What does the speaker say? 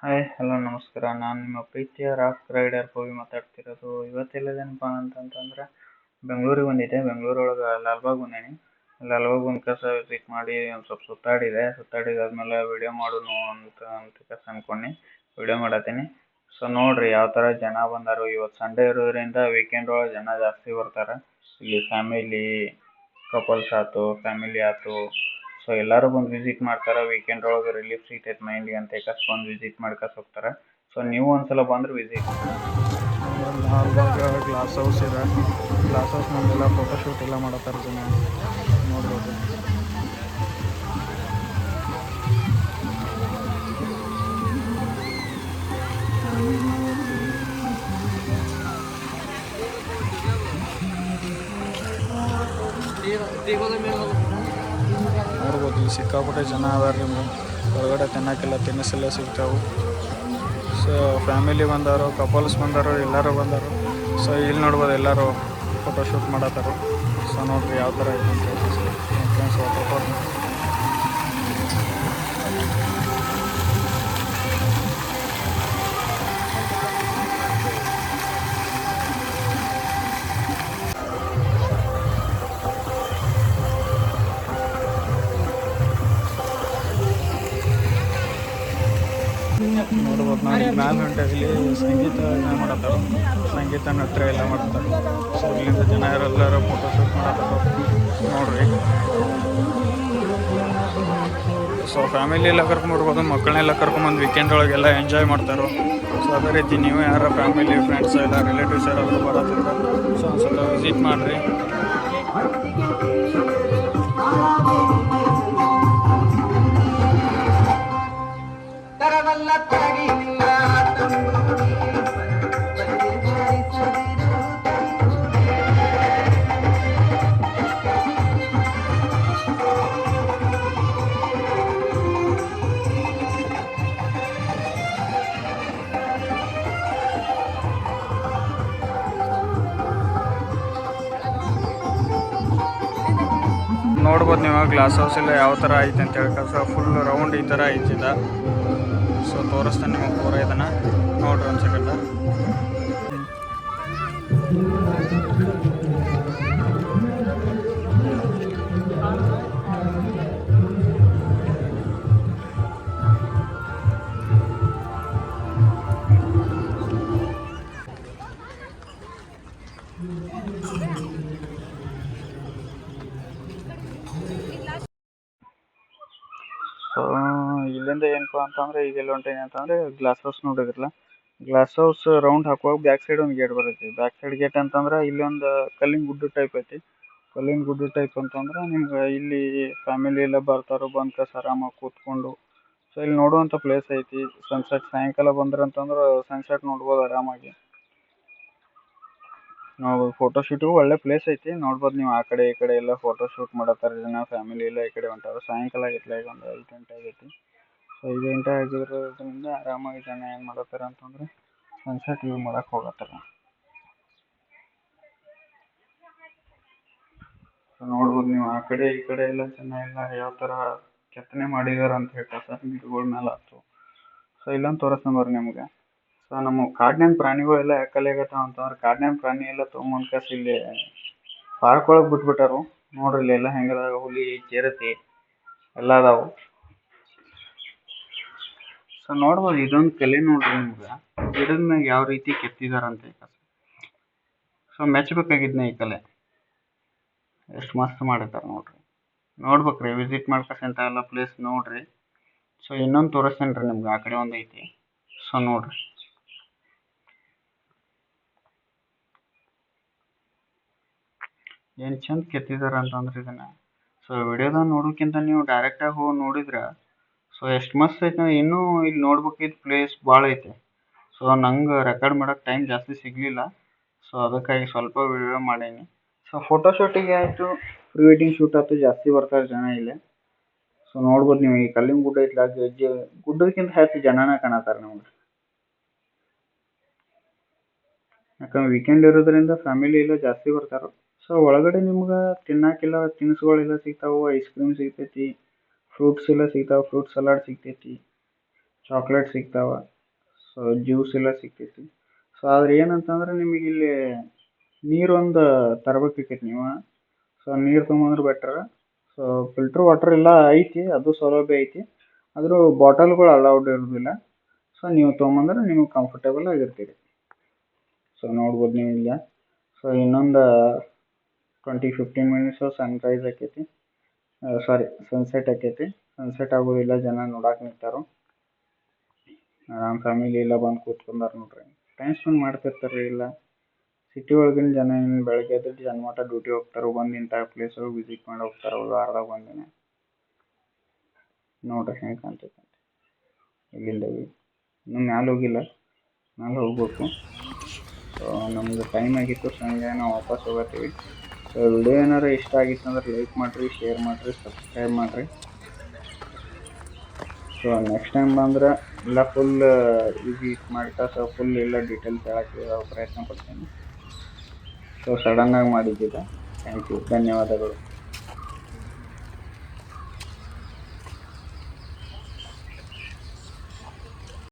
Hi hello ನಮಸ್ಕಾರ. ನಾನು ನಿಮ್ಮ ಪ್ರೀತಿಯ ರಾಕ್ ರೈಡರ್ ಪವಿ ಮಾತಾಡ್ತಿರೋದು. ಇವತ್ತೆಲ್ಲಿದೇನಪ್ಪ ಅಂತಂತಂದ್ರೆ ಬೆಂಗಳೂರಿಗೆ ಬಂದಿದ್ದೆ. ಬೆಂಗಳೂರೊಳಗೆ ಲಾಲ್ಬಾಗ್ ಬಂದೇನಿ. ಲಾಲ್ಬಾಗ್ ಬಂದ ಕಸ ವಿಸಿಟ್ ಮಾಡಿ ಒಂದು ಸ್ವಲ್ಪ ಸುತ್ತಾಡಿದಾದ್ಮೇಲೆ ವಿಡಿಯೋ ಮಾಡೋಣ ಅಂತ ಕಸ ಅಂದ್ಕೊಂಡು ವಿಡಿಯೋ ಮಾಡತ್ತೀನಿ. ಸೊ ನೋಡಿರಿ ಯಾವ ಥರ ಜನ ಬಂದಾರು. ಇವತ್ತು ಸಂಡೇ ಇರೋದ್ರಿಂದ ವೀಕೆಂಡ್ ಒಳಗೆ ಜನ ಜಾಸ್ತಿ ಬರ್ತಾರೆ. ಇಲ್ಲಿ ಫ್ಯಾಮಿಲಿ ಕಪಲ್ಸ್ ಆಯ್ತು, ಫ್ಯಾಮಿಲಿ ಆಯ್ತು, ಸೊ ಎಲ್ಲರೂ ಬಂದು ವಿಸಿಟ್ ಮಾಡ್ತಾರೆ. ವೀಕೆಂಡ್ ಒಳಗೆ ರಿಲೀಫ್ ಸಿಗ್ತೈತೆ ಮೈಂಡ್ಗೆ ಅಂತ ಬಂದು ವಿಸಿಟ್ ಮಾಡ್ಕೊತ ಹೋಗ್ತಾರೆ. ಸೊ ನೀವು ಒಂದ್ಸಲ ಬಂದ್ರೆ ವಿಸಿಟ್ ಲಾಲ್ಬಾಗ್ ಗ್ಲಾಸ್ ಹೌಸ್ ಇದೆ. ಗ್ಲಾಸ್ ಹೌಸ್ ನಮ್ಮೆಲ್ಲ ಫೋಟೋಶೂಟ್ ಎಲ್ಲ ಮಾಡತ್ತಾರೆ ಜನ ನೋಡ್ಬೋದು. ನೋಡ್ಬೋದು ಇಲ್ಲಿ ಸಿಕ್ಕಾಪಟ್ಟೆ ಜನ ಅದಾರ. ನಿಮ್ಗೆ ಹೊರಗಡೆ ತಿನ್ನೋಕ್ಕೆಲ್ಲ ತಿನಿಸೆಲ್ಲ ಸಿಗ್ತಾವೆ. ಸೊ ಫ್ಯಾಮಿಲಿ ಬಂದಾರು, ಕಪಲ್ಸ್ ಬಂದಾರು, ಎಲ್ಲರೂ ಬಂದಾರು. ಸೊ ಇಲ್ಲಿ ನೋಡ್ಬೋದು ಎಲ್ಲರೂ ಫೋಟೋಶೂಟ್ ಮಾಡತ್ತಾರು. ಸೊ ನೋಡ್ರಿ ಯಾವ ಥರ ಐತೆ ಅಂತ ಫ್ರೆಂಡ್ಸ್ ವಾಟರ್ಫಾಲ್. ನೋಡ್ಬೋದು ನಾವು ಈಗ ಮ್ಯಾಲೆ ಹೊಂಟೇವಿ. ಇಲ್ಲಿ ಸಂಗೀತ ಮಾಡತ್ತಾರ, ಸಂಗೀತ ನೃತ್ಯ ಎಲ್ಲ ಮಾಡ್ತಾರೆ. ಸೊ ಇಲ್ಲಿಂದ ಜನ ಎಲ್ಲರೂ ಫೋಟೋಶೂಟ್ ಮಾಡತ್ತಾರ ನೋಡ್ರಿ. ಸೊ ಫ್ಯಾಮಿಲಿ ಎಲ್ಲ ಕರ್ಕೊಂಡ್ಬರ್ಬೋದು, ಮಕ್ಕಳನ್ನೆಲ್ಲ ಕರ್ಕೊಂಬಂದು ವೀಕೆಂಡ್ ಒಳಗೆಲ್ಲ ಎಂಜಾಯ್ ಮಾಡ್ತಾರೆ. ಸೊ ಅದೇ ರೀತಿ ನೀವು ಯಾರ ಫ್ಯಾಮಿಲಿ ಫ್ರೆಂಡ್ಸ್ ಎಲ್ಲ ರಿಲೇಟಿವ್ಸ್ ಯಾರಾದರೂ ಬರೋದಿಲ್ಲ ಸೊ ಒಂದು ಸ್ವಲ್ಪ ವಿಸಿಟ್ ಮಾಡಿರಿ. ನೋಡ್ಬೋದು ನೀವು ಗ್ಲಾಸ್ ಹೌಸ್ ಎಲ್ಲ ಯಾವ ಥರ ಐತೆ ಅಂತ ಹೇಳಿ. ಸೊ ಫುಲ್ ರೌಂಡ್ ಈ ಥರ ಐತಿದ. ಸೊ ತೋರಿಸ್ತಾನೆ ನಿಮಗೆ ಪೂರ ಇದನ್ನು ನೋಡ್ರಿ ಒಂದು ಸೆಕೆಂಡ. ಸೊ ಇಲ್ಲಿಂದ ಏನಪ್ಪ ಅಂತಂದರೆ ಈಗ ಎಲ್ಲಿ ಹೊಂಟೇನಿ ಅಂತಂದರೆ ಗ್ಲಾಸ್ ಹೌಸ್ ನೋಡಿದ್ರಲ್ಲ, ಗ್ಲಾಸ್ ಹೌಸ್ ರೌಂಡ್ ಹಾಕುವಾಗ ಬ್ಯಾಕ್ ಸೈಡ್ ಒಂದು ಗೇಟ್ ಬರುತ್ತೆ. ಬ್ಯಾಕ್ ಸೈಡ್ ಗೇಟ್ ಅಂತಂದ್ರೆ ಇಲ್ಲಿ ಒಂದು ಕಲ್ಲಿನ ಗುಡ್ಡ ಟೈಪ್ ಐತಿ. ಕಲ್ಲಿನ ಗುಡ್ಡ ಟೈಪ್ ಅಂತಂದ್ರೆ ನಿಮ್ಗೆ ಇಲ್ಲಿ ಫ್ಯಾಮಿಲಿ ಎಲ್ಲ ಬರ್ತಾರೋ ಬಂದು ಕಸ ಆರಾಮಾಗಿ ಕೂತ್ಕೊಂಡು. ಸೊ ಇಲ್ಲಿ ನೋಡುವಂಥ ಪ್ಲೇಸ್ ಐತಿ. ಸನ್ಸೆಟ್ ಸಾಯಂಕಾಲ ಬಂದ್ರಂತಂದ್ರೆ ಸನ್ಸೆಟ್ ನೋಡ್ಬೋದು ಆರಾಮಾಗಿ. ನಾವು ಫೋಟೋಶೂಟಿಗೂ ಒಳ್ಳೆ ಪ್ಲೇಸ್ ಐತಿ. ನೋಡ್ಬೋದು ನೀವು ಆ ಕಡೆ ಈ ಕಡೆ ಎಲ್ಲ ಫೋಟೋಶೂಟ್ ಮಾಡತ್ತಾರೆ ಜನ. ಫ್ಯಾಮಿಲಿ ಎಲ್ಲ ಈ ಕಡೆ ಹೊಂಟಾರ. ಸಾಯಂಕಾಲ ಆಗೈತ್ಲ, ಈಗ ಒಂದು 5 ಗಂಟೆ ಆಗೈತಿ. ಸೊ 5 ಗಂಟೆ ಆಗಿರೋದ್ರಿಂದ ಆರಾಮಾಗಿ ಜನ ಏನು ಮಾಡತ್ತಾರ ಅಂತಂದರೆ ಸನ್ಸೆಟ್ ವ್ಯೂ ಮಾಡಕ್ಕೆ ಹೋಗತ್ತಾರ. ಸೊ ನೋಡ್ಬೋದು ನೀವು ಆ ಕಡೆ ಈ ಕಡೆ ಎಲ್ಲ ಜನ ಎಲ್ಲ ಯಾವ ಥರ ಕೆತ್ತನೆ ಮಾಡಿದಾರೆ ಅಂತ ಹೇಳ್ತಾರೆ ಗಿಡಗಳ ಮೇಲೆ ಆಯ್ತು. ಸೊ ಇಲ್ಲೊಂದು ತೋರಿಸ್ಕೊಂಬರ್ರಿ ನಿಮ್ಗೆ. ಸೊ ನಮ್ಮ ಕಾಡಿನ ಪ್ರಾಣಿಗಳೆಲ್ಲ ಯಾಕಲಾಗತ್ತಾವ ಅಂತಂದ್ರೆ ಕಾಡಿನ ಪ್ರಾಣಿ ಎಲ್ಲ ತೊಗೊಂಬಂದು ಕಸಿ ಇಲ್ಲಿ ಪಾರ್ಕ್ ಒಳಗೆ ಬಿಟ್ಬಿಟ್ಟಾರು. ನೋಡ್ರಿ ಇಲ್ಲಿ ಎಲ್ಲ ಹೆಂಗದಾಗ ಹುಲಿ ಚಿರತೆ ಎಲ್ಲ ಅದಾವು. ಸೊ ನೋಡ್ಬೋದು ಇದೊಂದು ಕಲೆ ನೋಡ್ರಿ ನಿಮ್ಗೆ ಗಿಡದ ಮ್ಯಾಗ ಯಾವ ರೀತಿ ಕೆತ್ತಿದಾರಂತೆ. ಸೊ ಮೆಚ್ಚಬೇಕಾಗಿದ್ನ ಈ ಕಲೆ ಎಷ್ಟು ಮಸ್ತ್ ಮಾಡಿರ್ತಾರೆ ನೋಡ್ರಿ. ನೋಡ್ಬೇಕ್ರಿ, ವಿಸಿಟ್ ಮಾಡ್ಕಸಿ ಅಂತ ಎಲ್ಲ ಪ್ಲೇಸ್ ನೋಡ್ರಿ. ಸೊ ಇನ್ನೊಂದು ತೋರಿಸ್ತೇನೆ ರೀ ನಿಮ್ಗೆ, ಆ ಕಡೆ ಒಂದು ಐತಿ. ಸೊ ನೋಡ್ರಿ ಏನು ಚಂದ ಕೆತ್ತಿದಾರ ಅಂತಂದ್ರೆ ಇದನ್ನ. ಸೊ ವಿಡಿಯೋದಾಗ ನೋಡೋಕ್ಕಿಂತ ನೀವು ಡೈರೆಕ್ಟಾಗಿ ಹೋಗಿ ನೋಡಿದ್ರೆ ಸೊ ಎಷ್ಟು ಮಸ್ತ್ ಐತೆ. ಇನ್ನೂ ಇಲ್ಲಿ ನೋಡ್ಬೇಕಿದ್ದ ಪ್ಲೇಸ್ ಭಾಳ ಐತೆ. ಸೊ ನಂಗೆ ರೆಕಾರ್ಡ್ ಮಾಡೋಕ್ಕೆ ಟೈಮ್ ಜಾಸ್ತಿ ಸಿಗಲಿಲ್ಲ. ಸೊ ಅದಕ್ಕಾಗಿ ಸ್ವಲ್ಪ ವಿಡಿಯೋ ಮಾಡೀನಿ. ಸೊ ಫೋಟೋಶೂಟಿಗೆ ಆಯಿತು, ಪ್ರೀ ವೆಡ್ಡಿಂಗ್ ಶೂಟ್ ಆಯ್ತು, ಜಾಸ್ತಿ ಬರ್ತಾರೆ ಜನ ಇಲ್ಲಿ. ಸೊ ನೋಡ್ಬೋದು ನೀವು ಈ ಕಲ್ಲಿನ ಗುಡ್ಡ ಐತ್ಲ, ಗುಡ್ಡಕ್ಕಿಂತ ಹೆಚ್ಚು ಜನನೇ ಕಾಣತ್ತಾರೆ ನಮ್ಗೆ. ಯಾಕಂದ್ರೆ ವೀಕೆಂಡ್ ಇರೋದ್ರಿಂದ ಫ್ಯಾಮಿಲಿ ಎಲ್ಲ ಜಾಸ್ತಿ ಬರ್ತಾರೆ. ಸೊ ಒಳಗಡೆ ನಿಮ್ಗೆ ತಿನ್ನಕ್ಕೆಲ್ಲ ತಿನಿಸುಗಳೆಲ್ಲ ಸಿಗ್ತಾವೆ. ಐಸ್ ಕ್ರೀಮ್ ಸಿಗ್ತೈತಿ, ಫ್ರೂಟ್ಸ್ ಎಲ್ಲ ಸಿಗ್ತಾವೆ, ಫ್ರೂಟ್ ಸಲಾಡ್ ಸಿಗ್ತೈತಿ. ಚಾಕ್ಲೇಟ್ ಸಿಗ್ತಾವ, ಸೊ ಜ್ಯೂಸ್ ಎಲ್ಲ ಸಿಗ್ತೈತಿ. ಸೊ ಆದ್ರೆ ಏನಂತಂದ್ರೆ ನಿಮಗೆ ಇಲ್ಲಿ ನೀರೊಂದು ತರ್ಬೇಕಾಕೈತಿ ನೀವು. ಸೊ ನೀರು ತೊಗೊಂಬಂದ್ರೆ ಬೆಟ್ರ. ಸೊ ಫಿಲ್ಟ್ರ್ ವಾಟರ್ ಎಲ್ಲ ಐತಿ, ಅದು ಸೌಲಭ್ಯ ಐತಿ. ಆದರೂ ಬಾಟಲ್ಗಳು ಅಲೌಡ್ ಇರೋದಿಲ್ಲ. ಸೊ ನೀವು ತೊಗೊಂಬಂದ್ರೆ ನಿಮಗೆ ಕಂಫರ್ಟೇಬಲ್ ಆಗಿರ್ತೀರಿ. ಸೊ ನೋಡ್ಬೋದು ನೀವು ಇಲ್ಲ. ಸೊ ಇನ್ನೊಂದು 15 ಮಿನಿಟ್ಸು ಸನ್ರೈಸ್ ಆಕೈತಿ, ಸಾರಿ ಸನ್ಸೆಟ್ ಆಕೈತಿ. ಸನ್ಸೆಟ್ ಆಗೋದಿಲ್ಲ, ಜನ ನೋಡಕ್ಕೆ ನಿಂತಾರು. ನಮ್ಮ ಫ್ಯಾಮಿಲಿ ಎಲ್ಲ ಬಂದು ಕೂತ್ಕೊಂಡಾರ ನೋಡ್ರಿ. ಟೈಮ್ ಸ್ಪೆಂಡ್ ಮಾಡ್ತಿರ್ತಾರೆ ಇಲ್ಲ. ಸಿಟಿ ಒಳಗಿನ ಜನ ಏನು ಬೆಳಗ್ಗೆ ಎದ್ದು ಜನ್ಮಟ ಡ್ಯೂಟಿ ಹೋಗ್ತಾರೆ, ಬಂದು ಇಂಥ ಪ್ಲೇಸ್ಗಳು ವಿಸಿಟ್ ಮಾಡಿ ಹೋಗ್ತಾರೆ ವಾರದಾಗ ಒಂದಿನ. ನೋಡ್ರಿ ಹೆಂಗೆ ಕಾಣ್ತೈತೆ ಅಂತ. ಇಲ್ಲಿಂದ ಇನ್ನೂ ಮ್ಯಾಲೆ ಹೋಗಿಲ್ಲ, ಮ್ಯಾಲೆ ಹೋಗ್ಬೇಕು. ಸೊ ನಮ್ದು ಟೈಮ್ ಆಗಿತ್ತು, ಸಂಜೆ ನಾವು ವಾಪಸ್ ಹೋಗತ್ತೀವಿ. ಸೊ ವಿಡಿಯೋ ಏನಾರು ಇಷ್ಟ ಆಗಿತ್ತು ಅಂದ್ರೆ ಲೈಕ್ ಮಾಡಿರಿ, ಶೇರ್ ಮಾಡಿರಿ, ಸಬ್ಸ್ಕ್ರೈಬ್ ಮಾಡಿರಿ. ಸೊ ನೆಕ್ಸ್ಟ್ ಟೈಮ್ ಬಂದ್ರೆ ಎಲ್ಲ ಫುಲ್ ವಿಸಿಟ್ ಮಾಡ್ತಾ ಸೊ ಫುಲ್ ಎಲ್ಲ ಡೀಟೇಲ್ಸ್ ಹೇಳೋಕ್ಕೆ ಪ್ರಯತ್ನ ಪಡ್ತೀನಿ. ಸೊ ಸಡನ್ನಾಗಿ ಮಾಡಿದ್ದಿಲ್ಲ. ಥ್ಯಾಂಕ್ ಯು, ಧನ್ಯವಾದಗಳು.